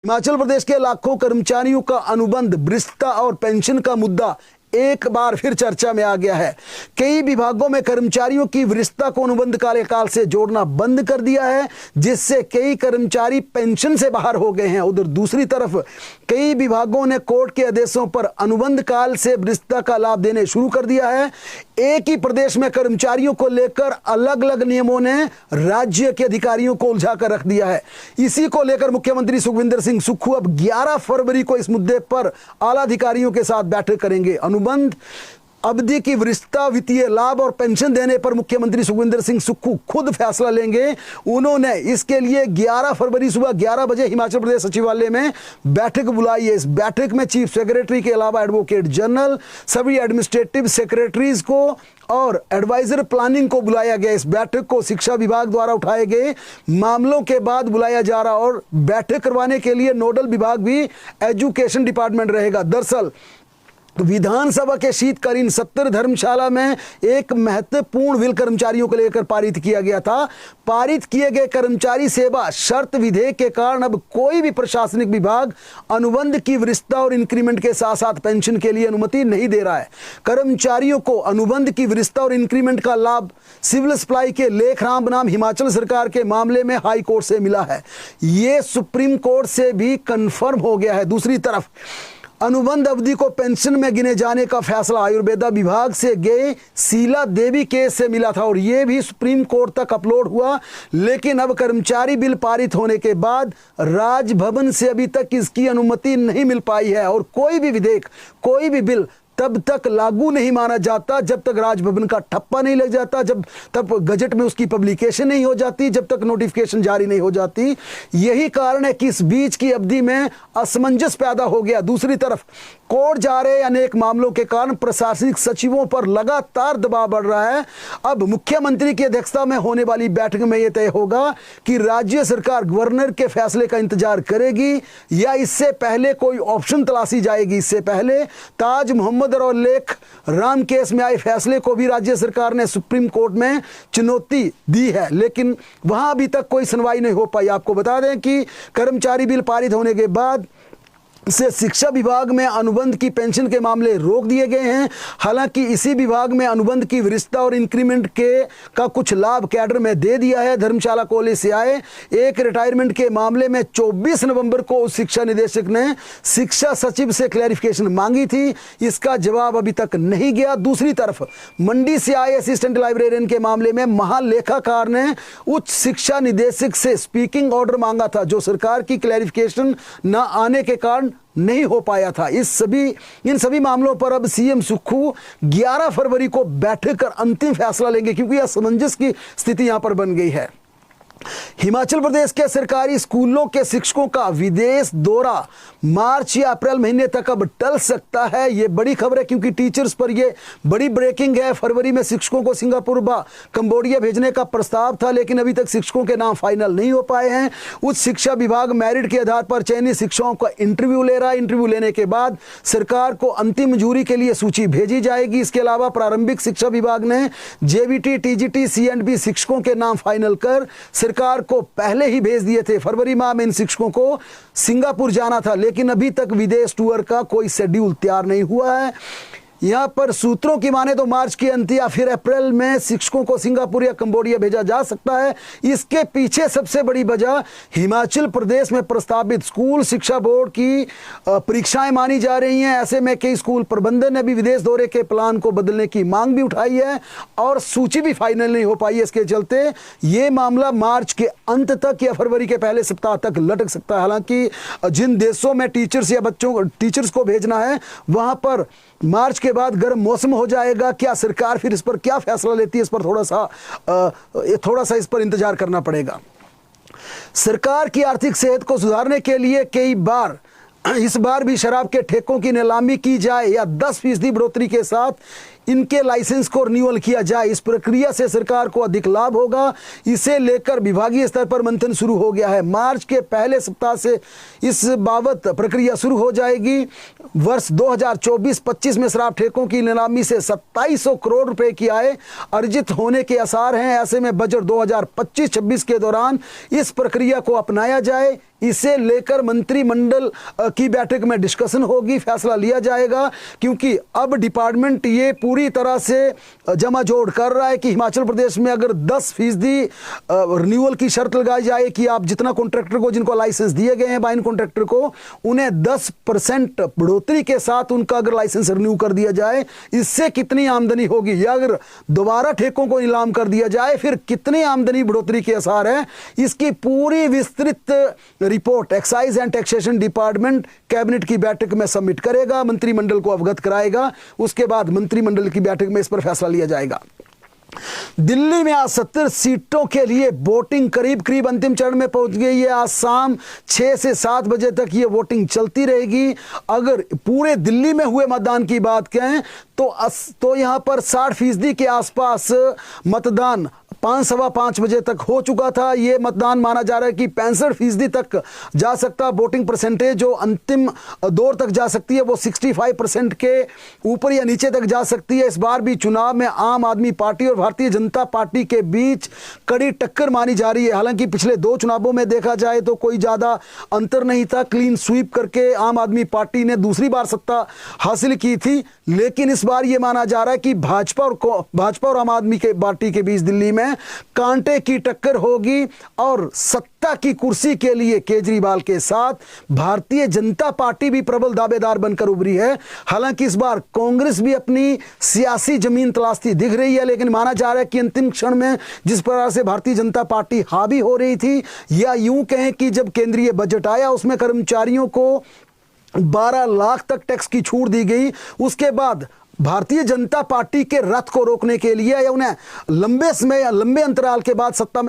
हिमाचल प्रदेश के लाखों कर्मचारियों का अनुबंध, भ्रष्टता और पेंशन का मुद्दा एक बार फिर चर्चा में आ गया है। कई विभागों में कर्मचारियों की वरिष्ठता को अनुबंध कार्यकाल से जोड़ना बंद कर दिया है, जिससे कई कर्मचारी पेंशन से बाहर हो गए हैं। उधर दूसरी तरफ कई विभागों ने कोर्ट के आदेशों पर अनुबंध काल से वरिष्ठता का लाभ देने शुरू कर दिया है। एक ही प्रदेश में कर्मचारियों को लेकर अलग अलग नियमों ने राज्य के अधिकारियों को उलझा कर रख दिया है। इसी को लेकर मुख्यमंत्री सुखविंदर सिंह सुक्खू अब 11 फरवरी को इस मुद्दे पर आला अधिकारियों के साथ बैठक करेंगे। अनुबंध अवधि की वरिष्ठता, वित्तीय लाभ और पेंशन देने पर मुख्यमंत्री सुखविंदर सिंह सुक्खू खुद फैसला लेंगे। उन्होंने इसके लिए 11 फरवरी सुबह 11 बजे हिमाचल प्रदेश सचिवालय में बैठक बुलाई है। इस बैठक में चीफ सेक्रेटरी के अलावा एडवोकेट जनरल, सभी एडमिनिस्ट्रेटिव सेक्रेटरीज को और एडवाइजर प्लानिंग को बुलाया गया। इस बैठक को शिक्षा विभाग द्वारा उठाए गए मामलों के बाद बुलाया जा रहा और बैठक करवाने के लिए नोडल विभाग भी एजुकेशन डिपार्टमेंट रहेगा। दरअसल विधानसभा के शीतकालीन सत्र धर्मशाला में एक महत्वपूर्ण बिल कर्मचारियों को लेकर पारित किया गया था। पारित किए गए कर्मचारी सेवा शर्त विधेयक के कारण अब कोई भी प्रशासनिक विभाग अनुबंध की वरिष्ठता और इंक्रीमेंट के साथ साथ पेंशन के लिए अनुमति नहीं दे रहा है। कर्मचारियों को अनुबंध की वरिष्ठता और इंक्रीमेंट का लाभ सिविल सप्लाई के लेखराम बनाम हिमाचल सरकार के मामले में हाई कोर्ट से मिला है। ये सुप्रीम कोर्ट से भी कंफर्म हो गया है। दूसरी तरफ अनुबंध अवधि को पेंशन में गिने जाने का फैसला आयुर्वेदा विभाग से गए शीला देवी केस से मिला था और यह भी सुप्रीम कोर्ट तक अपलोड हुआ। लेकिन अब कर्मचारी बिल पारित होने के बाद राजभवन से अभी तक इसकी अनुमति नहीं मिल पाई है और कोई भी विधेयक, कोई भी बिल तब तक लागू नहीं माना जाता जब तक राजभवन का ठप्पा नहीं लग जाता, जब तक गजट में उसकी पब्लिकेशन नहीं हो जाती, जब तक नोटिफिकेशन जारी नहीं हो जाती। यही कारण है कि इस बीच की अवधि में असमंजस पैदा हो गया। दूसरी तरफ कोर्ट जा रहे अनेक मामलों के कारण प्रशासनिक सचिवों पर लगातार दबाव बढ़ रहा है। अब मुख्यमंत्री की अध्यक्षता में होने वाली बैठक में यह तय होगा कि राज्य सरकार गवर्नर के फैसले का इंतजार करेगी या इससे पहले कोई ऑप्शन तलाशी जाएगी। इससे पहले ताज मोहम्मद और लेख राम केस में आए फैसले को भी राज्य सरकार ने सुप्रीम कोर्ट में चुनौती दी है, लेकिन वहां अभी तक कोई सुनवाई नहीं हो पाई। आपको बता दें कि कर्मचारी बिल पारित होने के बाद से शिक्षा विभाग में अनुबंध की पेंशन के मामले रोक दिए गए हैं। हालांकि इसी विभाग में अनुबंध की वरिष्ठता और इंक्रीमेंट का कुछ लाभ कैडर में दे दिया है। धर्मशाला कॉलेज से आए एक रिटायरमेंट के मामले में 24 नवंबर को उस शिक्षा निदेशक ने शिक्षा सचिव से क्लैरिफिकेशन मांगी थी। इसका जवाब अभी तक नहीं गया। दूसरी तरफ मंडी से आए असिस्टेंट लाइब्रेरियन के मामले में महालेखाकार ने उच्च शिक्षा निदेशक से स्पीकिंग ऑर्डर मांगा था, जो सरकार की क्लैरिफिकेशन न आने के कारण नहीं हो पाया था। इन सभी मामलों पर अब सीएम सुक्खू 11 फरवरी को बैठक कर अंतिम फैसला लेंगे, क्योंकि असमंजस की स्थिति यहां पर बन गई है। हिमाचल प्रदेश के सरकारी स्कूलों के शिक्षकों का विदेश दौरा मार्च या अप्रैल महीने तक अब टल सकता है। यह बड़ी खबर है क्योंकि टीचर्स पर यह बड़ी ब्रेकिंग है। फरवरी में शिक्षकों को सिंगापुर व कंबोडिया भेजने का प्रस्ताव था, लेकिन अभी तक शिक्षकों के नाम फाइनल नहीं हो पाए हैं। उच्च शिक्षा विभाग मेरिट के आधार पर चयनित शिक्षकों का इंटरव्यू ले रहा है। इंटरव्यू लेने के बाद सरकार को अंतिम मंजूरी के लिए सूची भेजी जाएगी। इसके अलावा प्रारंभिक शिक्षा विभाग ने जेबीटी, टीजीटी, सीएंडबी शिक्षकों के नाम फाइनल कर सरकार को पहले ही भेज दिए थे। फरवरी माह में इन शिक्षकों को सिंगापुर जाना था, लेकिन अभी तक विदेश टूर का कोई शेड्यूल तैयार नहीं हुआ है। यहां पर सूत्रों की माने तो मार्च के अंत या फिर अप्रैल में शिक्षकों को सिंगापुर या कंबोडिया भेजा जा सकता है। इसके पीछे सबसे बड़ी वजह हिमाचल प्रदेश में प्रस्तावित स्कूल शिक्षा बोर्ड की परीक्षाएं मानी जा रही हैं। ऐसे में कई स्कूल प्रबंधन ने भी विदेश दौरे के प्लान को बदलने की मांग भी उठाई है और सूची भी फाइनल नहीं हो पाई है। इसके चलते ये मामला मार्च के अंत तक या फरवरी के पहले सप्ताह तक लटक सकता है। हालांकि जिन देशों में टीचर्स को भेजना है वहां पर मार्च के बाद गर्म मौसम हो जाएगा। क्या सरकार फिर इस पर क्या फैसला लेती है, इस पर थोड़ा सा इस पर इंतजार करना पड़ेगा। सरकार की आर्थिक सेहत को सुधारने के लिए इस बार भी शराब के ठेकों की नीलामी की जाए या 10% बढ़ोतरी के साथ इनके लाइसेंस को रिन्यूअल किया जाए। इस प्रक्रिया से सरकार को अधिक लाभ होगा। इसे लेकर विभागीय स्तर पर मंथन शुरू हो गया है। मार्च के पहले सप्ताह से इस बाबत प्रक्रिया शुरू हो जाएगी। वर्ष 2024-25 में शराब ठेकों की नीलामी से 2700 करोड़ रुपए की आय अर्जित होने के आसार हैं। ऐसे में बजट 2025-26 के दौरान इस प्रक्रिया को अपनाया जाए। इसे लेकर मंत्रिमंडल की बैठक में डिस्कशन होगी, फैसला लिया जाएगा, क्योंकि अब डिपार्टमेंट ये पूरी तरह से जमा जोड़ कर रहा है कि हिमाचल प्रदेश में अगर 10% रिन्यूअल की शर्त लगाई जाए कि आप जितना कॉन्ट्रैक्टर को, जिनको लाइसेंस दिए गए हैं बाइन कॉन्ट्रैक्टर को, उन्हें 10% बढ़ोतरी के साथ उनका अगर लाइसेंस रिन्यू कर दिया जाए, इससे कितनी आमदनी होगी, या अगर दोबारा ठेकों को नीलाम कर दिया जाए फिर कितनी आमदनी बढ़ोतरी के आसार है, इसकी पूरी विस्तृत report excise and taxation department cabinet की बैठक में सबमिट करेगा, मंत्रिमंडल को अवगत कराएगा। उसके बाद मंत्रिमंडल की बैठक में इस पर फैसला लिया जाएगा। दिल्ली में आज 70 सीटों के लिए वोटिंग करीब करीब अंतिम चरण में पहुंच गई है। आज शाम 6 से 7 बजे तक ये वोटिंग चलती रहेगी। अगर पूरे दिल्ली में हुए मतदान की बात करें तो यहां पर 60% के आसपास मतदान 5-5:15 बजे तक हो चुका था। ये मतदान माना जा रहा है कि 65% तक जा सकता। वोटिंग परसेंटेज जो अंतिम दौर तक जा सकती है वो 65% के ऊपर या नीचे तक जा सकती है। इस बार भी चुनाव में आम आदमी पार्टी और भारतीय जनता पार्टी के बीच कड़ी टक्कर मानी जा रही है। हालांकि पिछले 2 चुनावों में देखा जाए तो कोई ज्यादा अंतर नहीं था। क्लीन स्वीप करके आम आदमी पार्टी ने दूसरी बार सत्ता हासिल की थी, लेकिन इस बार यह माना जा रहा है कि भाजपा और आम आदमी के पार्टी के बीच दिल्ली में कांटे की टक्कर होगी और सत्ता की कुर्सी के लिए केजरीवाल के साथ भारतीय जनता पार्टी भी प्रबल दावेदार बनकर उभरी है। हालांकि इस बार कांग्रेस भी अपनी सियासी जमीन तलाशती दिख रही है, लेकिन माना जा रहा है कि अंतिम क्षण में जिस प्रकार से भारतीय जनता पार्टी हावी हो रही थी, या यूं कहें कि जब केंद्रीय बजट आया उसमें कर्मचारियों को 12 लाख तक टैक्स की छूट दी गई, उसके बाद भारतीय जनता पार्टी के रथ को रोकने के लिए या उन्हें लंबे अंतराल के बाद सत्ता में